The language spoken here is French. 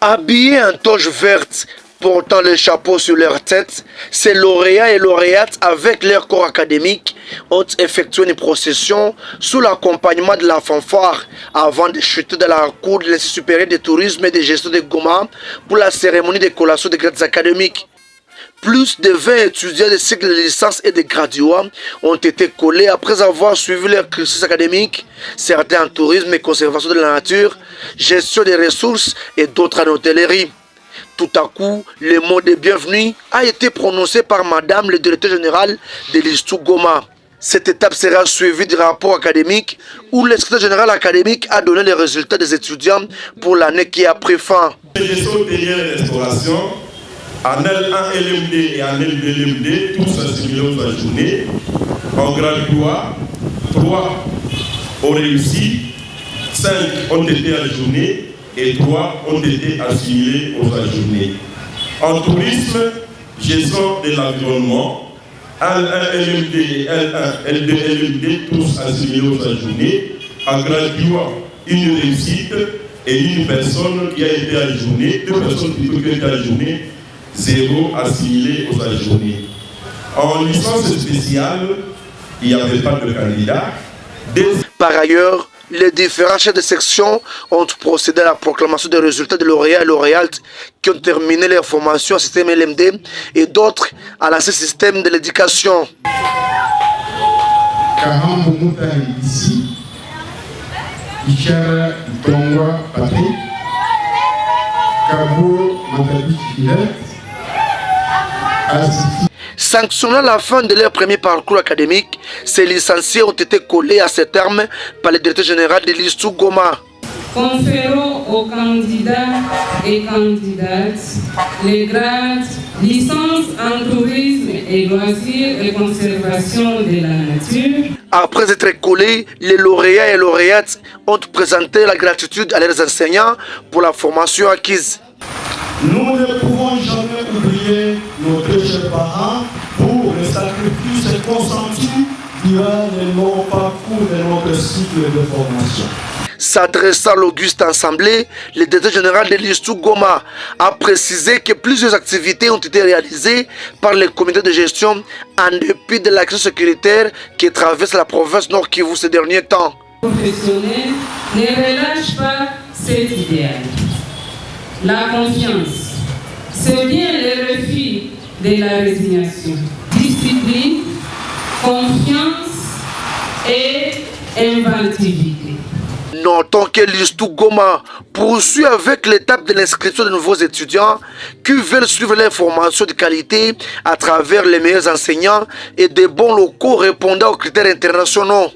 Habillés en toge verte, portant le chapeau sur leur tête, ces lauréats et lauréates, avec leur corps académique, ont effectué une procession sous l'accompagnement de la fanfare avant de chuter dans la cour de l'Institut supérieur de tourisme et de gestion de Goma pour la cérémonie de collation des grades académiques. Plus de 20 étudiants de cycle de licence et de graduats ont été collés après avoir suivi leur cursus académique, certains en tourisme et conservation de la nature, gestion des ressources et d'autres en hôtellerie. Tout à coup, le mot de bienvenue a été prononcé par Madame le directeur général de l'Institut Goma. Cette étape sera suivie du rapport académique où le secrétaire général académique a donné les résultats des étudiants pour l'année qui a pris fin. En L1 LMD et en L2 LMD, tous assimilés aux ajournés. En graduat, 3 ont réussi, 5 ont été ajournés et 3 ont été assimilés aux ajournés. En tourisme, gestion de l'environnement, L1 LMD et L1 L2 LMD, tous assimilés aux ajournés. En graduat, une réussite et une personne qui a été ajournée, 2 personnes qui ont été ajournées, 0 assimilé aux ajournés. En licence spéciale, il n'y avait pas de candidat. Par ailleurs, les différents chefs de section ont procédé à la proclamation des résultats de lauréats et lauréates qui ont terminé leur formation au système LMD et d'autres à l'ancien système de l'éducation. Kahambo Moutaï ici, Ishara Tongwa Patrick, Kabo Matabi Chilette, Sanctionnant la fin de leur premier parcours académique, ces licenciés ont été collés à ces termes par le directeur général de l'Institut Goma. Conférons aux candidats et candidates les grades licence en tourisme et loisirs et conservation de la nature. Après être collés, les lauréats et lauréates ont présenté la gratitude à leurs enseignants pour la formation acquise. Nous ne pouvons jamais oublier nos deux chers parents pour le sacrifice consenti durant le long parcours de notre cycle de formation. S'adressant à l'auguste assemblée, le directeur général de l'Institut Goma a précisé que plusieurs activités ont été réalisées par le comité de gestion en dépit de la crise sécuritaire qui traverse la province Nord Kivu ces derniers temps. Les professionnels ne relâchent pas cet idéal. La confiance, c'est bien le refus de la résignation. Discipline, confiance et inventivité. Notons que l'Institut Goma poursuit avec l'étape de l'inscription de nouveaux étudiants qui veulent suivre les formations de qualité à travers les meilleurs enseignants et des bons locaux répondant aux critères internationaux.